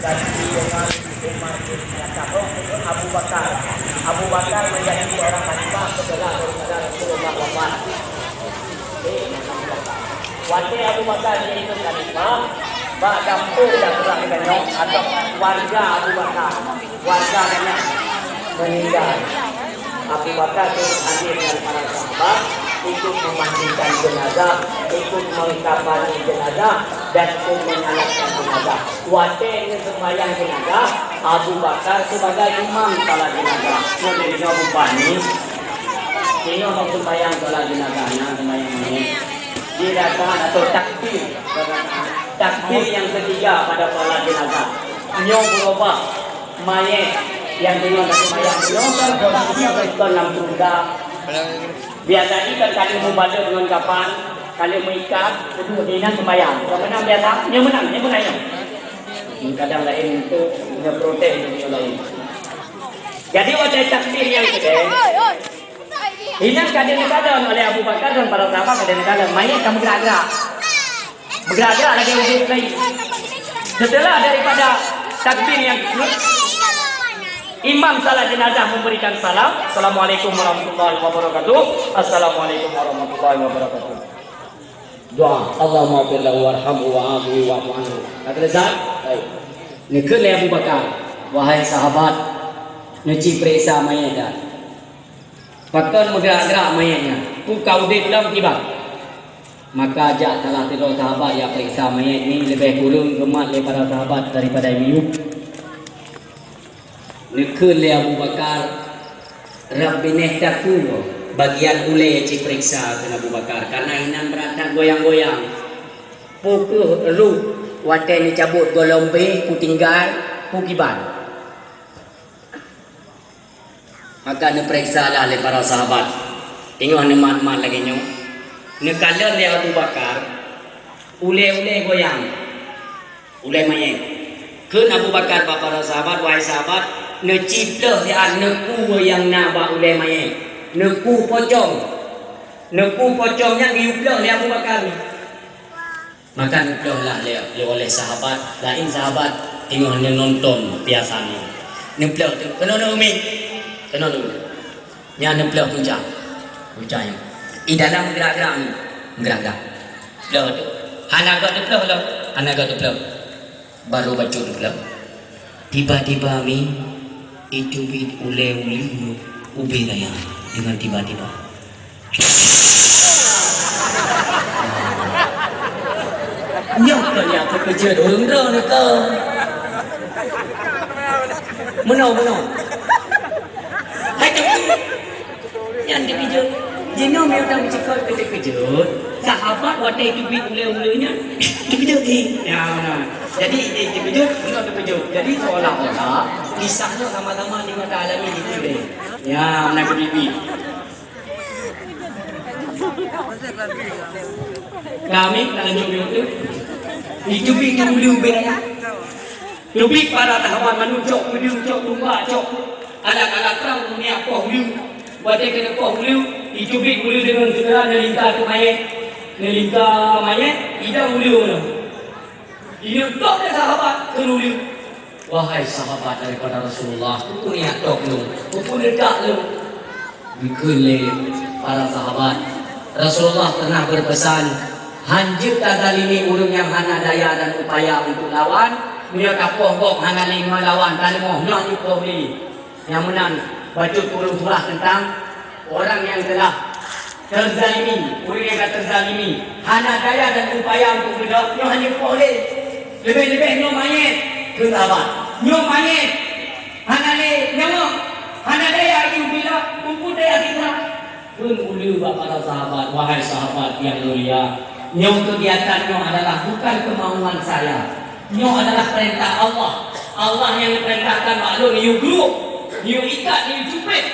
dan dengan Umar bin Khattab. Abu Bakar. Abu Bakar menjadi seorang khalifah setelah daripada Rasulullah wafat. Waktu Abu Bakar jadi khalifah, bak kampung dah gerak dengan atau warga Abu Bakar, warga banyak meninggal. Abu Bakar turut hadir dengan para sahabat, ikut memandikan jenazah, ikut mengkafani jenazah, dan ikut menyalatkan jenazah. Waktu ini sembahyang jenazah, Abu Bakar sebagai imam salat jenazah. Jadi Abu Bani, ini mau sembahyang salat jenazahnya, sembahyang ini. Dirakaat atau takbir, takbir yang ketiga pada salat jenazah. Nyong berubah mayat yang dengan sembahyang nyong kan dalam tunda. Biasanya kan kali membaca dengan kapan, kali mengikat, kedua dina sembahyang. Yang menang biasa, yang menang. Kadang lain itu punya protes yang lain. Jadi wajah takbir yang kedua. Ini kadang-kadang oleh Abu Bakar dan para sahabat kadang-kadang mayat kamu bergerak lagi untuk lain. Setelah daripada takbir yang kedua, imam salat jenazah memberikan salam. Assalamualaikum warahmatullahi wabarakatuh. Assalamualaikum warahmatullahi wabarakatuh. Doa Allahumma ighfir lahu warhamhu wa'afihi wa'fu anhu. Kata Zat, baik. Nekun Abu Bakar, wahai sahabat, neci periksa mayat dah. Pakon bergerak-gerak mayatnya. Ku kau dalam tiba. Maka ajak salah satu sahabat yang periksa mayat ni lebih kurang gemat daripada sahabat daripada Miyub. Nekun Abu Bakar Rabbineh taku bagian ulai cik periksa ke Abu Bakar karena inan berada goyang-goyang. Pukul lu watai ni cabut golombe ku tinggal ku kiban. Maka ni periksa lah oleh para sahabat. Tengok ni mat-mat lagi nyok. Ni kala oleh Abu Bakar ulai-ulai goyang. Ulai mayat. Ke Abu Bakar para sahabat, wahai sahabat, necipta dia neku yang nak buat ulai mayat. Neku pocong. Neku pocongnya diuplah oleh Abu Bakar. Maka neuplah lah oleh sahabat. Lain sahabat tengok dia nonton biasanya. Neuplah tu. Kena umi. Kena dulu. Yang neuplah puncak. Puncaknya. Di dalam gerak-gerak ni. Gerak-gerak. Neuplah tu. Hanaga neuplah lah. Hanaga neuplah. Baru baca neuplah. Tiba-tiba mi itu bit ule-ule ubi raya dengan tiba-tiba. Nyok kali apa kerja dorong ni ke? Menau. Hai tu. Yang dikejut. Jino meu tak bercakap kejut. Sahabat watai itu bit ule-ulenya dikejut ni. Ya. Jadi dikejut, enggak dikejut. Jadi seolah-olah kisahnya sama-sama dengan alami di TV. Ya, nak bibi. Kami lanjut itu. Itu bit ule-ule. Tubik para tahawan manucok, cok tumba, cok anak-anak perang dunia pohlu. Watai kena pohlu, itu bit ule dengan segera nelingkar ke mayat. Nelingkar mayat, tidak ule. Ini untuk sahabat kelulu. Wahai sahabat daripada Rasulullah, aku niat tok lu, aku dekat lu. Dikele para sahabat. Rasulullah pernah berpesan, hanjut tazalimi urung yang hana daya dan upaya untuk lawan. Dia kapoh-poh hana lima lawan, tak lima nak nyukuh beli. Yang menang baca puluh surah tentang orang yang telah terzalimi, orang yang terzalimi, hana daya dan upaya untuk berdoa, nyo hanya boleh. Lebih-lebih nyo mayat ke sahabat. Nyo mayat hana le nyawa, hana daya itu bila kumpul daya kita. Pun ulu para sahabat, wahai sahabat yang mulia, nyo kegiatan nyo adalah bukan kemauan saya. Nyo adalah perintah Allah. Allah yang perintahkan maklum you group, you ikat, you jupit.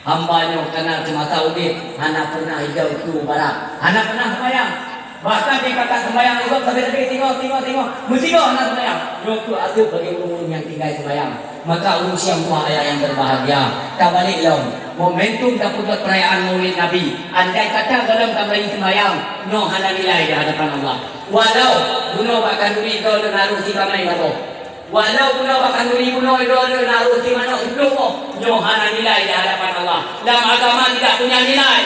Hamba nyo kenal semasa udip, hana pernah hijau itu barat, hana pernah sembahyang. Bahkan dia kata sembahyang juga sampai tengok. Mesti kau hana sembahyang. Nyo tu asal bagi orang yang tinggal sembahyang. Maka usia muah ayah yang berbahagia. Tak balik long. Momentum tak putus perayaan Maulid Nabi. Andai kata dalam kamar sembahyang, no hana nilai di hadapan Allah. Walau guna bahkan duri kau dan harus si kamar itu. Walau pun akan beribu naruh di mana hukum nyohana nilai di hadapan Allah. Dalam agama tidak punya nilai.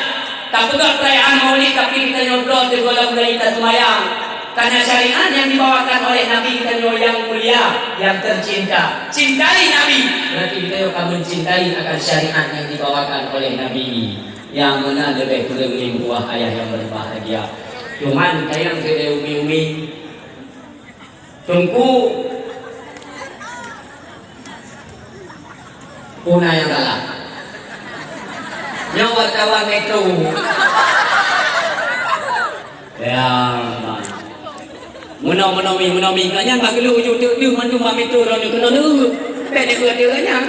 Tak pegang perayaan maulid tapi kita nyodor di dalam kita semayang. Karena syariat yang dibawakan oleh Nabi kita yang mulia, yang tercinta. Cintai Nabi. Berarti kita akan mencintai akan syariat yang dibawakan oleh Nabi. Yang mana lebih kurang buah ayah yang berbahagia. Cuman kita yang kita umi-umi. Tunggu Puna yang kalah. Yang wartawan itu. Yang Menawi kanya bagi lu ujung dia mandu mami tu ron kena lu. Pede buat dia nya.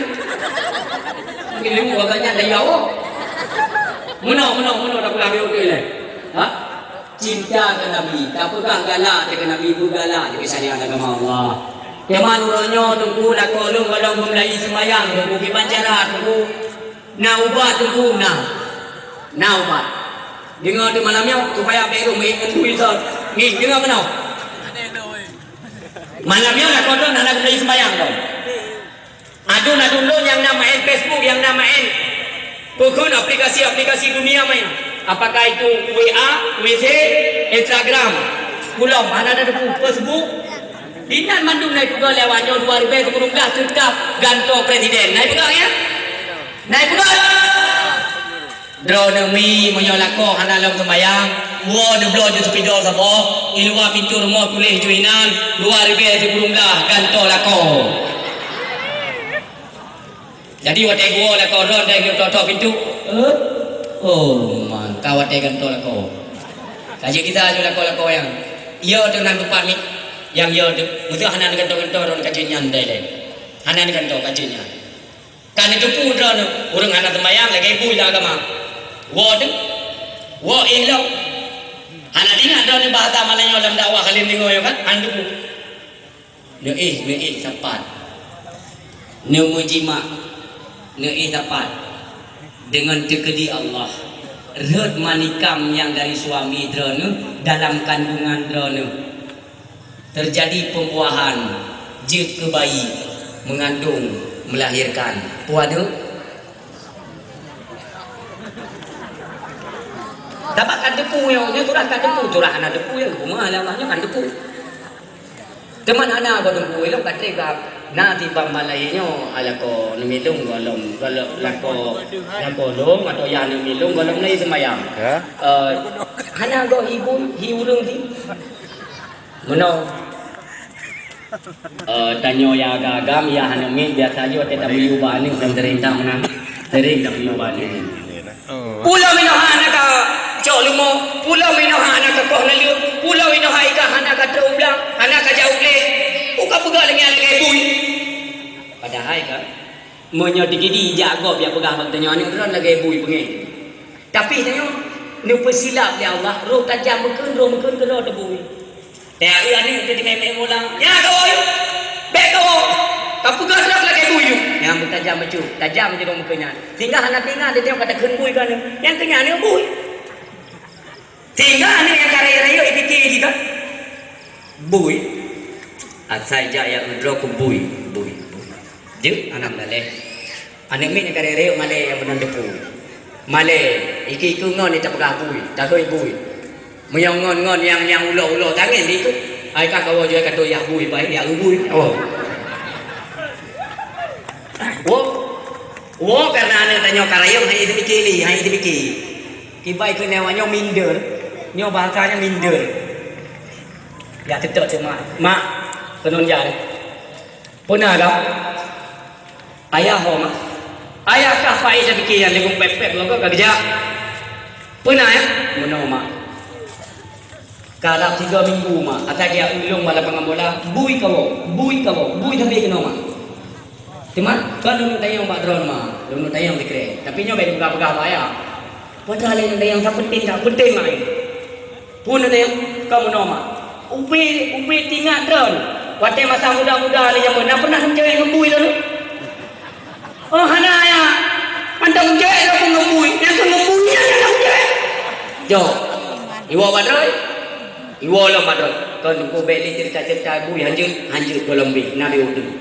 Mungkin lu agaknya dah yawo. Menaw dah pulang dia okey lah. Ha? Cinta ke Nabi, tak pegang galak dengan Nabi bu galak dengan syariat agama Allah. Keman uronyo tunggu nak kolong kalau memulai semayang tunggu ke bancara tunggu naubat tunggu naubat dengar tu malamnya supaya beru menunggu itu ni dengar menau malamnya nak kolong nak memulai semayang tau adun lo yang nak main Facebook yang nak main pokok aplikasi dunia main apakah itu WA, WC, Instagram pulau mana ada Facebook Dinan mandung naik pegang lewatnya 2019 tetap gantung presiden. Naik pegang ya? Naik pegang. Drone mi menyolako hana lam sembayang. Wo de blo je sepidol sabo. Ilwa pintu rumah tulis juinan 2019 gantung lako. Jadi wate gua lako ron dai tok pintu. Oh man, kawate gantung lako. Kaji kita aja lako yang. Iya dengan depan ni. Yang ia mesti hanan gantung-gantung orang kajian dai le. Hanan gantung kajian. Kan itu pun orang anak sembahyang lagi bui lah agama. Wo elo. Hanan ingat dah ni bahasa Melayu dalam dakwah kalian dengar ya kan? Andu. Ne sapat. Ne mujima. Ne sapat. Dengan tekedi Allah. Red manikam yang dari suami drone dalam kandungan drone. Terjadi pembuahan jid ke bayi mengandung melahirkan puada dapatkan depu yang ni turahkan depu turah anak depu yang rumah lamanya kan depu teman anak ko depu elok katrega nanti pamalainyo ala ko numilong golong lako long atau yang numilong golong na semayang hana go hiurung di Menau tanyo ya agam ya hanamin biasa aja kita beli ubani dan terintah menang sering tak beli ubani pulau minohana ka columo pulau minohana ka kohnalu pulau minohai ka hana ka terulang hana ka jauhle uka pegang dengan bui padahal kan monyo digidi jago biar pegang bang tanyo ni ron lagi bui pengen tapi tanyo ni pesilap ya Allah roh tajam meken ke roh bui ya ini kita dimemek ulang ya kau baik kau tapi kau terus lagi buyu yang bertajam macam tajam di dalam mukanya tinggal anak tinggal dia tengok kata kenbui kan yang kenyang ni bui tinggal ni yang karya-karya ikut kita bui asal jaya udro ke bui je anak daleh anak min yang karya-karya malay yang benar depu malay iki-iki ngon ni tak pegang bui tak kau bui Menyon-ngon yang ulo-ulo tangan di tu. Ai ka kawo je kata ya bui baik ya bui. Oh. Wo karena ane tanya karayong hai dipikir. Kibai ke nyawanyo minder. Nyo bahasanya minder. Ya tetap cuma. Mak penon ya. Puna dah. Ayah ho mak. Ayah kah pai je fikir yang legung pepek lo ka kerja. Puna ya? Mono mak. Kalau 3 minggu mak, atau dia ulung malah pengambola, bui tapi kena mak. Cuma kan lu tayang mak drone mak, lu tayang dikre. Tapi nyo beda pegang bayar. Padahal yang tayang tak penting mak. Pun tayang kamu nama. Upi tinggal drone. Waktu masa muda-muda ni yang mana pernah mencari ngembui lalu. Oh hana ya, anda mencari aku ngembui, yang ngembui yang mencari. Jo, iwa badai. Iwa lah pada. Kau nunggu beli cerita-cerita bui hanjut golong bi. Nabi udah.